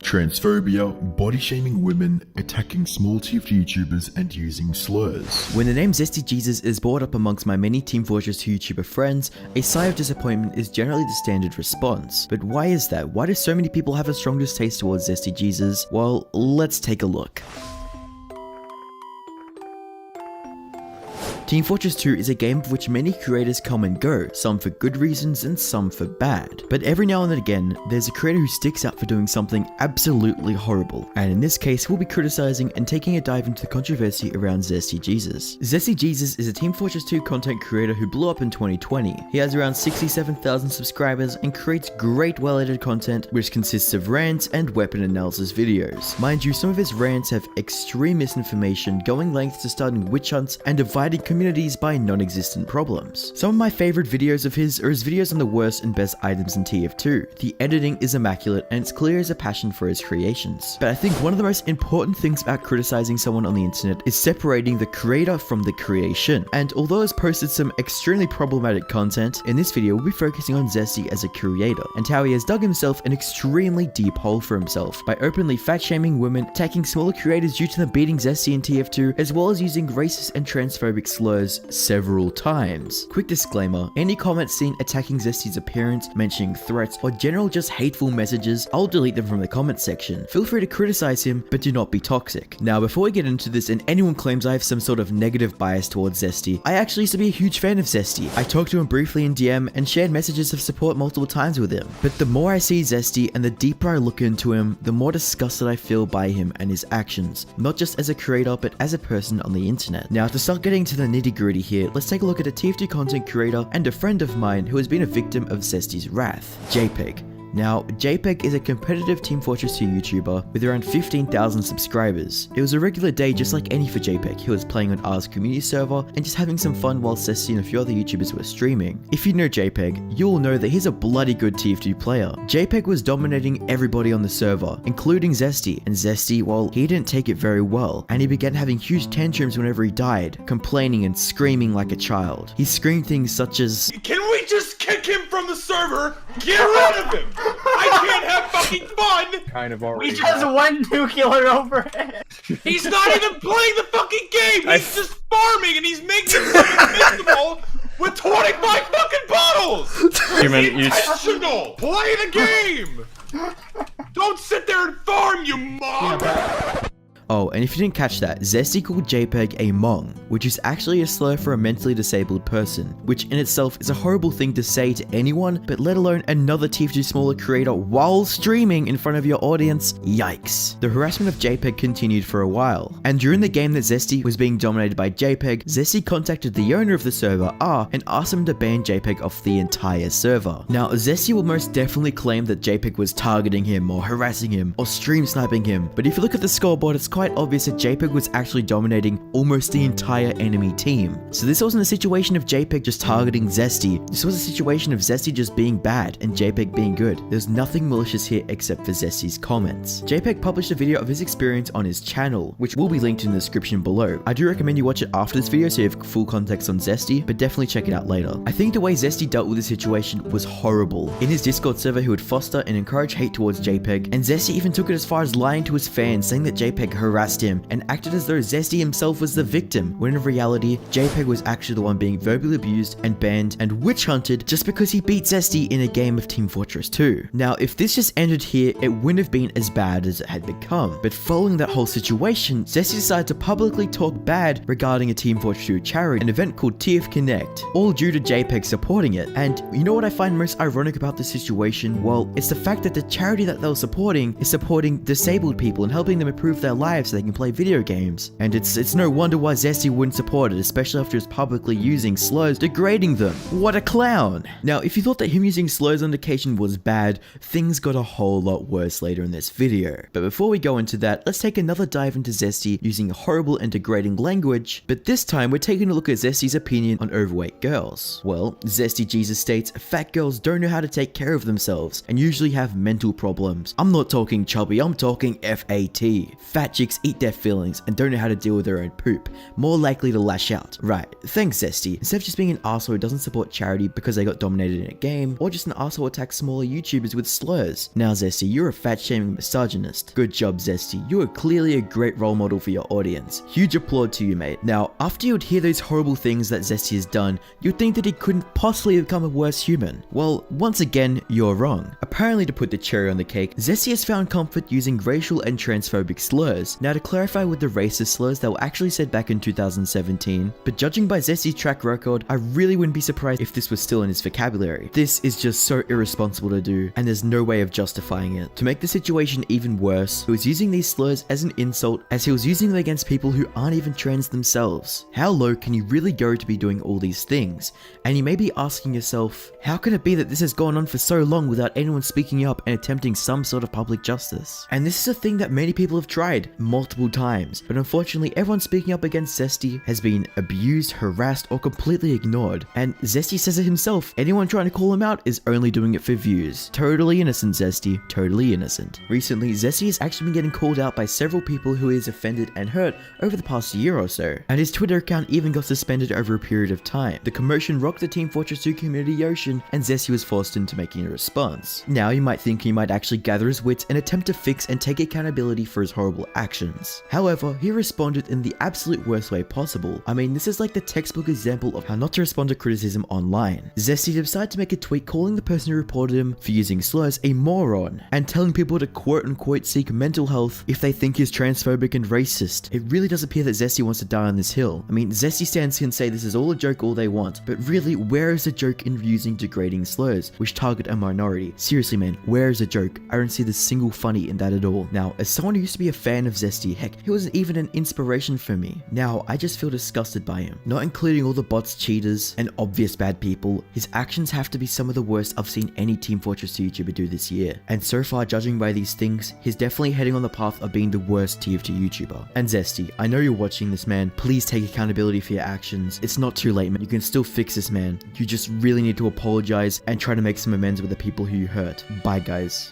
Transphobia, body shaming women, attacking small TF2 YouTubers and using slurs. When the name Zesty Jesus is brought up amongst my many Team Fortress 2 YouTuber friends, a sigh of disappointment is generally the standard response. But why is that? Why do so many people have a strong distaste towards Zesty Jesus? Well, let's take a look. Team Fortress 2 is a game of which many creators come and go, some for good reasons and some for bad. But every now and then again, there's a creator who sticks out for doing something absolutely horrible. And in this case, we'll be criticizing and taking a dive into the controversy around Zesty Jesus. Zesty Jesus is a Team Fortress 2 content creator who blew up in 2020. He has around 67,000 subscribers and creates great well-edited content which consists of rants and weapon analysis videos. Mind you, some of his rants have extreme misinformation, going lengths to starting witch hunts and dividing communities by non-existent problems. Some of my favorite videos of his are his videos on the worst and best items in TF2. The editing is immaculate and it's clear as a passion for his creations. But I think one of the most important things about criticizing someone on the internet is separating the creator from the creation. And although he's posted some extremely problematic content, in this video we'll be focusing on Zesty as a creator and how he has dug himself an extremely deep hole for himself by openly fat-shaming women, attacking smaller creators due to them beating Zesty in TF2, as well as using racist and transphobic slurs several times. Quick disclaimer, any comments seen attacking Zesty's appearance, mentioning threats, or general just hateful messages, I'll delete them from the comment section. Feel free to criticize him, but do not be toxic. Now, before we get into this and anyone claims I have some sort of negative bias towards Zesty, I actually used to be a huge fan of Zesty. I talked to him briefly in DM and shared messages of support multiple times with him. But the more I see Zesty and the deeper I look into him, the more disgusted I feel by him and his actions, not just as a creator, but as a person on the internet. Now, to start getting to the nitty-gritty here, let's take a look at a TF2 content creator and a friend of mine who has been a victim of Zesty's wrath, JPEG. Now, JPEG is a competitive Team Fortress 2 YouTuber with around 15,000 subscribers. It was a regular day just like any for JPEG. He was playing on R's community server and just having some fun while Zesty and a few other YouTubers were streaming. If you know JPEG, you'll know that he's a bloody good TF2 player. JPEG was dominating everybody on the server, including Zesty, and Zesty, well, he didn't take it very well, and he began having huge tantrums whenever he died, complaining and screaming like a child. He screamed things such as, "Can we just kick him from the server? Get rid of him! I can't have fucking fun!" Kind of already. We just won nuclear overhead. He's not even playing the fucking game! He's just farming and he's making himself invincible with 25 fucking bottles! Intentional! Play the game! Don't sit there and farm, you mob! Oh, and if you didn't catch that, Zesty called JPEG a mong, which is actually a slur for a mentally disabled person, which in itself is a horrible thing to say to anyone, but let alone another TF2 smaller creator while streaming in front of your audience. Yikes. The harassment of JPEG continued for a while, and during the game that Zesty was being dominated by JPEG, Zesty contacted the owner of the server, R, and asked him to ban JPEG off the entire server. Now, Zesty will most definitely claim that JPEG was targeting him or harassing him or stream sniping him, but if you look at the scoreboard, it's quite obvious that JPEG was actually dominating almost the entire enemy team. So this wasn't a situation of JPEG just targeting Zesty, this was a situation of Zesty just being bad and JPEG being good. There's nothing malicious here except for Zesty's comments. JPEG published a video of his experience on his channel, which will be linked in the description below. I do recommend you watch it after this video so you have full context on Zesty, but definitely check it out later. I think the way Zesty dealt with the situation was horrible. In his Discord server, he would foster and encourage hate towards JPEG, and Zesty even took it as far as lying to his fans, saying that JPEG harassed him and acted as though Zesty himself was the victim, when in reality, JPEG was actually the one being verbally abused and banned and witch hunted just because he beat Zesty in a game of Team Fortress 2. Now, if this just ended here, it wouldn't have been as bad as it had become, but following that whole situation, Zesty decided to publicly talk bad regarding a Team Fortress 2 charity, an event called TF Connect, all due to JPEG supporting it. And you know what I find most ironic about this situation? Well, it's the fact that the charity that they were supporting is supporting disabled people and helping them improve their lives so they can play video games. And it's no wonder why Zesty wouldn't support it, especially after he's publicly using slurs, degrading them. What a clown! Now, if you thought that him using slurs on occasion was bad, things got a whole lot worse later in this video. But before we go into that, let's take another dive into Zesty using horrible and degrading language, but this time we're taking a look at Zesty's opinion on overweight girls. Well, Zesty Jesus states, fat girls don't know how to take care of themselves and usually have mental problems. I'm not talking chubby, I'm talking FAT. Fat chicks eat their feelings and don't know how to deal with their own poop, more likely to lash out. Right, thanks Zesty. Instead of just being an arsehole who doesn't support charity because they got dominated in a game, or just an arsehole who attacks smaller YouTubers with slurs. Now Zesty, you're a fat-shaming misogynist. Good job Zesty, you are clearly a great role model for your audience. Huge applaud to you mate. Now, after you would hear those horrible things that Zesty has done, you'd think that he couldn't possibly become a worse human. Well, once again, you're wrong. Apparently to put the cherry on the cake, Zesty has found comfort using racial and transphobic slurs. Now to clarify with the racist slurs that were actually said back in 2017, but judging by Zesty's track record, I really wouldn't be surprised if this was still in his vocabulary. This is just so irresponsible to do, and there's no way of justifying it. To make the situation even worse, he was using these slurs as an insult, as he was using them against people who aren't even trans themselves. How low can you really go to be doing all these things? And you may be asking yourself, how can it be that this has gone on for so long without anyone speaking up and attempting some sort of public justice? And this is a thing that many people have tried multiple times, but unfortunately everyone speaking up against Zesty has been abused, harassed, or completely ignored. And Zesty says it himself, anyone trying to call him out is only doing it for views. Totally innocent Zesty, totally innocent. Recently, Zesty has actually been getting called out by several people who he has offended and hurt over the past year or so, and his Twitter account even got suspended over a period of time. The commotion rocked the Team Fortress 2 community ocean, and Zesty was forced into making a response. Now you might think he might actually gather his wits and attempt to fix and take accountability for his horrible actions. However, he responded in the absolute worst way possible. I mean, this is like the textbook example of how not to respond to criticism online. Zesty decided to make a tweet calling the person who reported him for using slurs a moron, and telling people to quote unquote seek mental health if they think he's transphobic and racist. It really does appear that Zesty wants to die on this hill. I mean, Zesty stands can say this is all a joke all they want, but really, where is the joke in using degrading slurs which target a minority? Seriously man, where is the joke? I don't see the single funny in that at all. Now, as someone who used to be a fan of Zesty, heck, he wasn't even an inspiration for me. Now, I just feel disgusted by him. Not including all the bots, cheaters, and obvious bad people, his actions have to be some of the worst I've seen any Team Fortress 2 YouTuber do this year. And so far, judging by these things, he's definitely heading on the path of being the worst TF2 YouTuber. And Zesty, I know you're watching this man, please take accountability for your actions. It's not too late man, you can still fix this man. You just really need to apologize and try to make some amends with the people who you hurt. Bye guys.